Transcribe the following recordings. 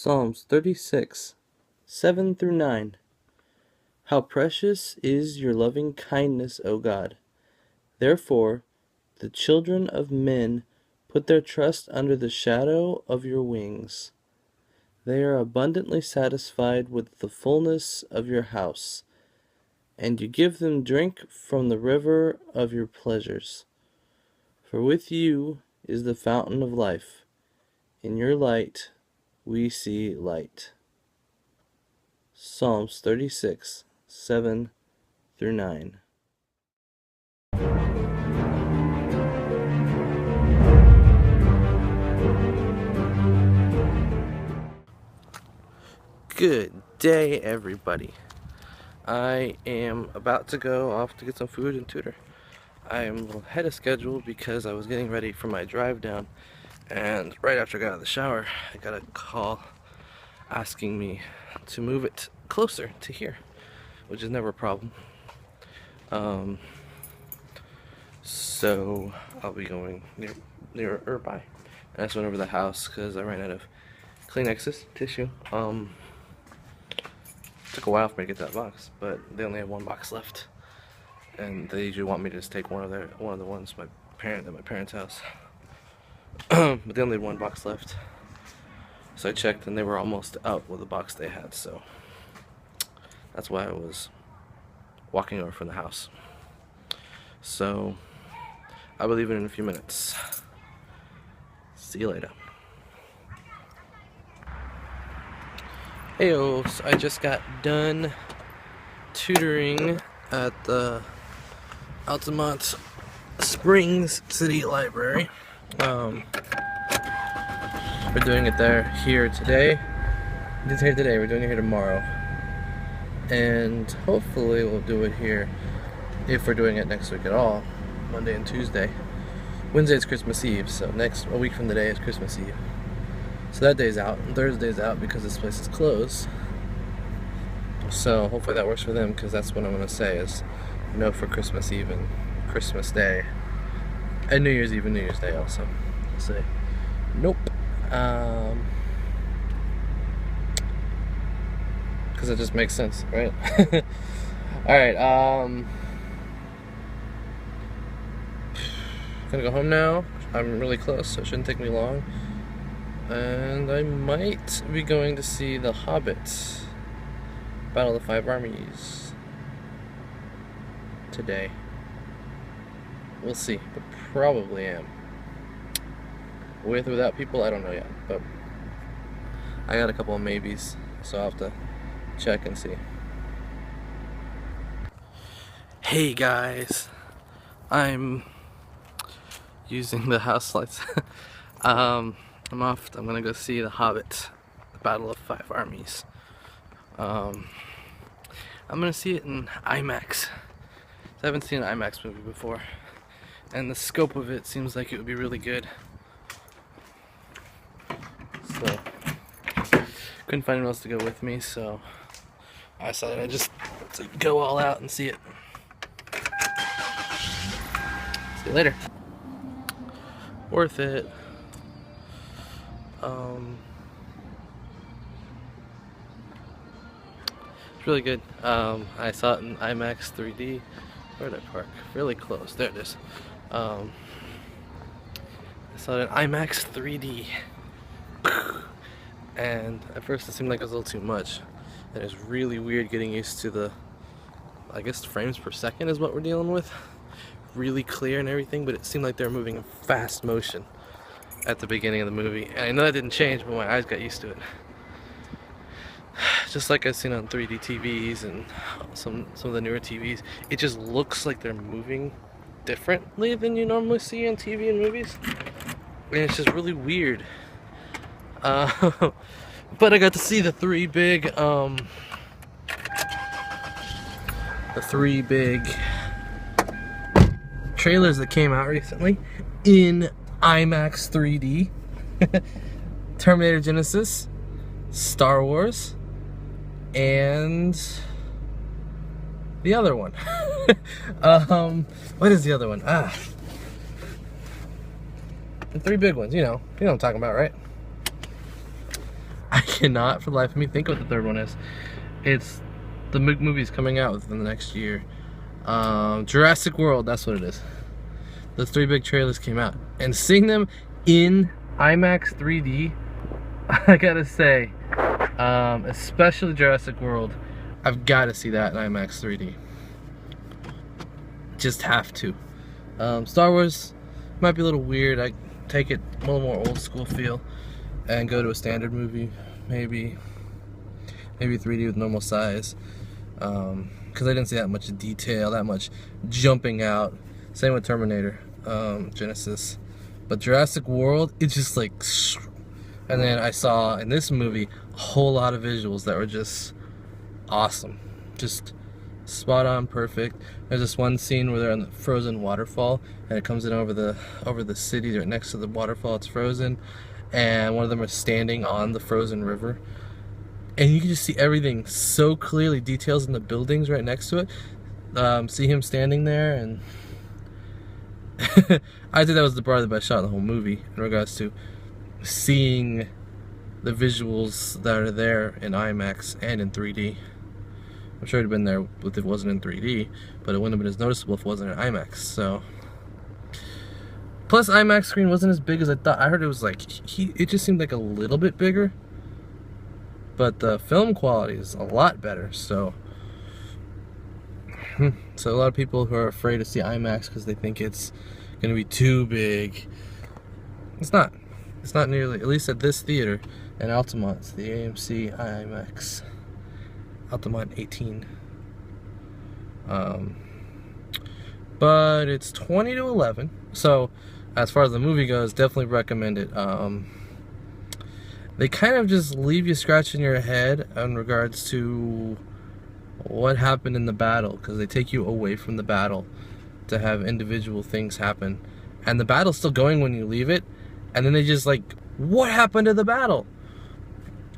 Psalms 36, 7 through 9. How precious is your loving kindness, O God! Therefore, the children of men put their trust under the shadow of your wings. They are abundantly satisfied with the fullness of your house, and you give them drink from the river of your pleasures. For with you is the fountain of life. In your light we see light. Psalms 36, 7 through 9. Good day, everybody. I am about to go off to get some food and tutor. I am ahead of schedule because I was getting ready for my drive down, and right after I got out of the shower, I got a call asking me to move it closer to here, which is never a problem. So I'll be going near or by. And I just went over the house because I ran out of Kleenexes, tissue. Took a while for me to get that box, but they only have one box left, and they usually want me to just take one of the ones at my parents' house. But they only had one box left, so I checked, and they were almost out with the box they had. So that's why I was walking over from the house. So I'll be leaving in a few minutes. See you later. Heyo, so I just got done tutoring at the Altamont Springs City Library. We're doing it here today. It's here today, we're doing it here tomorrow. And hopefully we'll do it here, if we're doing it next week at all, Monday and Tuesday. Wednesday is Christmas Eve, so a week from today is Christmas Eve. So that day's out, and Thursday's out because this place is closed. So hopefully that works for them, because that's what I'm going to say is no for Christmas Eve and Christmas Day. And New Year's Eve and New Year's Day also. I'll say nope. Because it just makes sense, right? Alright, gonna go home now. I'm really close, so it shouldn't take me long. And I might be going to see the Hobbit, Battle of the Five Armies, today. We'll see, but probably am. With or without people, I don't know yet, but I got a couple of maybes, so I'll have to check and see. Hey guys, I'm using the house lights. I'm off. I'm gonna go see the Hobbit, the Battle of Five Armies. I'm gonna see it in IMAX. I haven't seen an IMAX movie before, and the scope of it seems like it would be really good. So couldn't find anyone else to go with me, so I decided I'd just go all out and see it. See you later. Worth it. It's really good. I saw it in IMAX 3D. Where did I park? Really close. There it is. I saw it in IMAX 3D. And at first it seemed like it was a little too much. And it's really weird getting used to the, I guess, frames per second is what we're dealing with. Really clear and everything, but it seemed like they were moving in fast motion at the beginning of the movie. And I know that didn't change, but my eyes got used to it. Just like I've seen on 3D TVs and some of the newer TVs, it just looks like they're moving differently than you normally see on TV and movies. And it's just really weird. But I got to see the three big trailers that came out recently in IMAX 3D. Terminator Genesis, Star Wars, and the other one. What is the other one? The three big ones, you know what I'm talking about, right? I cannot for the life of me think what the third one is. It's the movie's coming out within the next year. Jurassic World, that's what it is. The 3 big trailers came out, and seeing them in IMAX 3D, I gotta say, especially Jurassic World, I've got to see that in IMAX 3D. Just have to. Star Wars might be a little weird. I take it a little more old school feel and go to a standard movie, maybe 3D with normal size, because I didn't see that much detail, that much jumping out. Same with Terminator Genesis, but Jurassic World, it's just like, and then I saw in this movie a whole lot of visuals that were just awesome, just spot on, perfect. There's this one scene where they're on the frozen waterfall, and it comes in over the city right next to the waterfall. It's frozen, and one of them are standing on the frozen river, and you can just see everything so clearly, details in the buildings right next to it. See him standing there, and I think that was probably the best shot in the whole movie in regards to seeing the visuals that are there in IMAX and in 3D. I'm sure it'd have been there if it wasn't in 3D, but it wouldn't have been as noticeable if it wasn't in IMAX. So, plus IMAX screen wasn't as big as I thought. I heard it was like, it just seemed like a little bit bigger, but the film quality is a lot better. So a lot of people who are afraid to see IMAX because they think it's gonna be too big. It's not. It's not nearly, at least at this theater in Altamont. It's the AMC IMAX. Altamont 18. But it's 20 to 11. So as far as the movie goes, definitely recommend it. They kind of just leave you scratching your head in regards to what happened in the battle, because they take you away from the battle to have individual things happen, and the battle's still going when you leave it, and then they just like, what happened to the battle?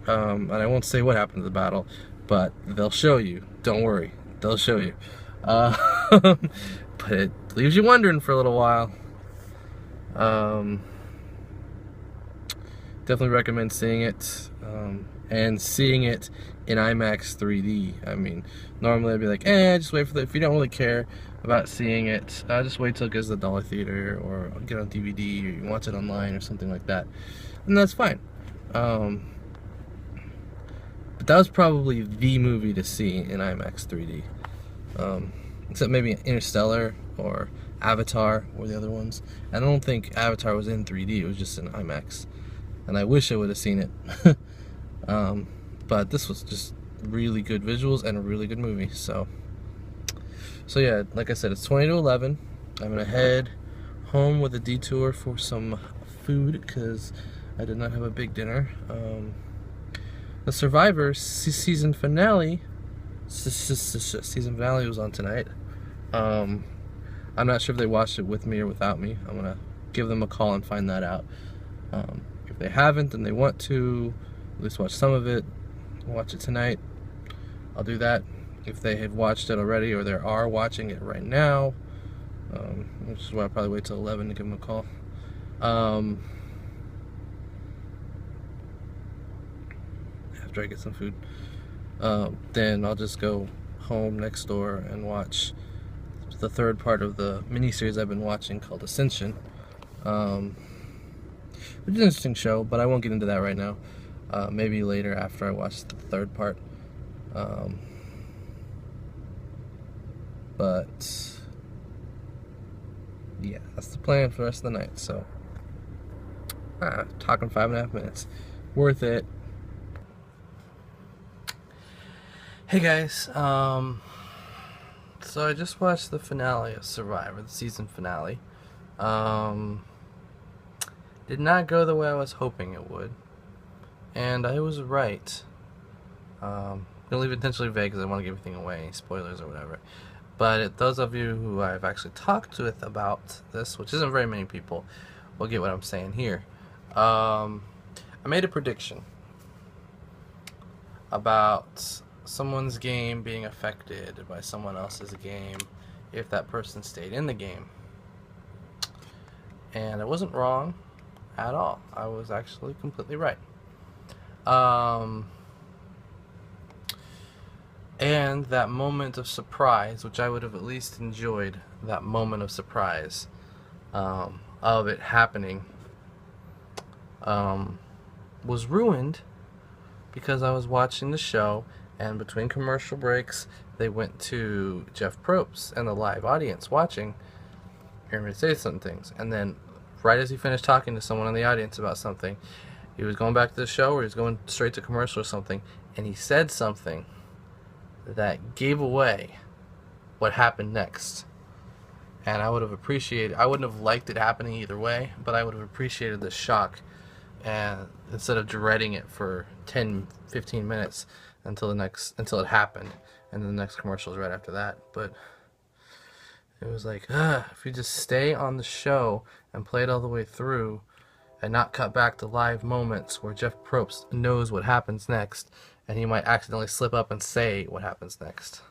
And I won't say what happened to the battle, but they'll show you. Don't worry, they'll show you. But it leaves you wondering for a little while. Definitely recommend seeing it, and seeing it in IMAX 3D. I mean, normally I'd be like, just wait for the, if you don't really care about seeing it, just wait till it goes to the dollar theater, or get it on DVD, or you watch it online or something like that, and that's fine. But that was probably the movie to see in IMAX 3D, except maybe Interstellar or Avatar were the other ones. I don't think Avatar was in 3D, it was just in IMAX, and I wish I would have seen it. But this was just really good visuals and a really good movie. So yeah, like I said, it's 20 to 11. I'm gonna head home with a detour for some food because I did not have a big dinner. The Survivor season finale was on tonight. I'm not sure if they watched it with me or without me. I'm gonna give them a call and find that out. If they haven't and they want to at least watch some of it, watch it tonight, I'll do that. If they have watched it already, or they are watching it right now, which is why I'll probably wait till 11 to give them a call. After I get some food, then I'll just go home next door and watch the third part of the miniseries I've been watching called Ascension. Which is an interesting show, but I won't get into that right now. Maybe later after I watch the third part. But yeah, that's the plan for the rest of the night. So talking 5.5 minutes, worth it. Hey guys, so I just watched the finale of Survivor, the season finale. Did not go the way I was hoping it would, and I was right. I'm gonna leave it intentionally vague because I don't want to give anything away, any spoilers or whatever. But those of you who I've actually talked with about this, which isn't very many people, will get what I'm saying here. I made a prediction about someone's game being affected by someone else's game if that person stayed in the game. And I wasn't wrong at all. I was actually completely right. And that moment of surprise, which I would have at least enjoyed, that moment of surprise of it happening, was ruined because I was watching the show, and between commercial breaks, they went to Jeff Probst and the live audience watching, hear me say some things. And then, right as he finished talking to someone in the audience about something, he was going back to the show, or he was going straight to commercial or something, and he said something that gave away what happened next. And I would have appreciated, I wouldn't have liked it happening either way, but I would have appreciated the shock, and instead of dreading it for 10-15 minutes until it happened, and the next commercial is right after that. But it was like, if you just stay on the show and play it all the way through and not cut back to live moments where Jeff Probst knows what happens next, and he might accidentally slip up and say what happens next.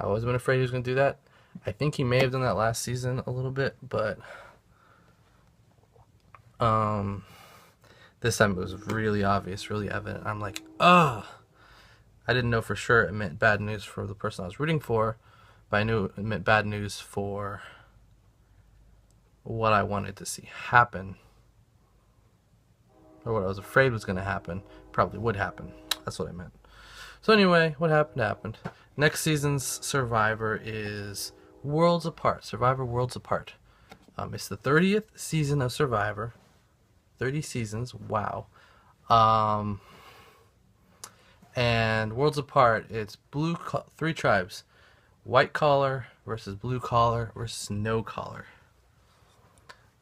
I've always been afraid he was going to do that. I think he may have done that last season a little bit, but this time it was really obvious, really evident. I'm like, I didn't know for sure it meant bad news for the person I was rooting for, but I knew it meant bad news for what I wanted to see happen, or what I was afraid was going to happen, probably would happen. That's what I meant. So anyway, what happened. Next season's Survivor is Worlds Apart. Survivor Worlds Apart. It's the 30th season of Survivor. 30 seasons. Wow. And Worlds Apart, it's three tribes. White collar versus blue collar versus no collar.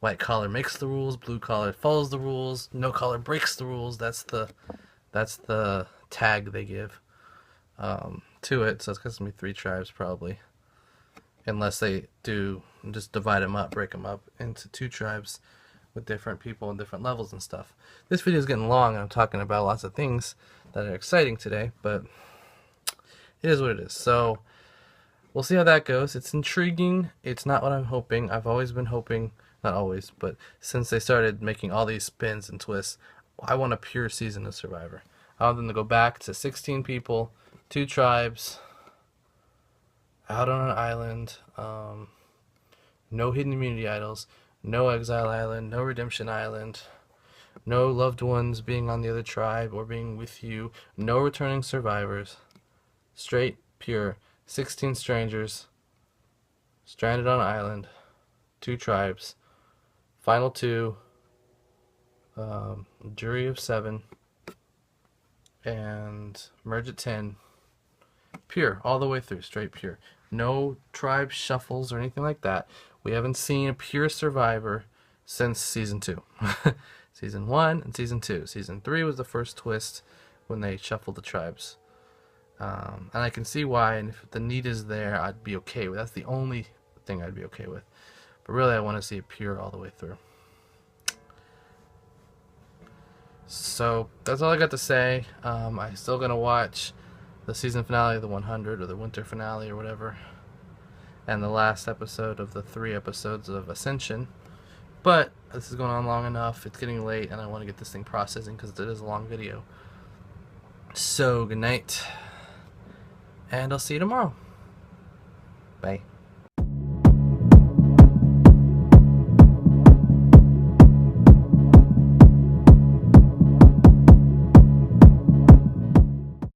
White collar makes the rules, blue collar follows the rules, no collar breaks the rules. That's the tag they give to it. So it's going to be three tribes probably, unless they do just divide them up, break them up into two tribes with different people and different levels and stuff. This video is getting long, and I'm talking about lots of things that are exciting today, but it is what it is. So we'll see how that goes. It's intriguing. It's not what I'm hoping. I've always been hoping, not always, but since they started making all these spins and twists, I want a pure season of Survivor. I want them to go back to 16 people, two tribes, out on an island, no hidden immunity idols, no exile island, no redemption island, no loved ones being on the other tribe or being with you, no returning survivors, straight, pure, 16 strangers, stranded on an island, two tribes, final two, jury of 7, and merge at 10. Pure, all the way through, straight pure. No tribe shuffles or anything like that. We haven't seen a pure Survivor since Season 2. Season 1 and Season 2. Season 3 was the first twist when they shuffled the tribes. And I can see why, and if the need is there, I'd be okay with. That's the only thing I'd be okay with. But really, I want to see it pure all the way through. So, that's all I got to say. I'm still going to watch the season finale of the 100, or the winter finale, or whatever, and the last episode of the 3 episodes of Ascension. But this is going on long enough. It's getting late, and I want to get this thing processing because it is a long video. So, good night, and I'll see you tomorrow. Bye.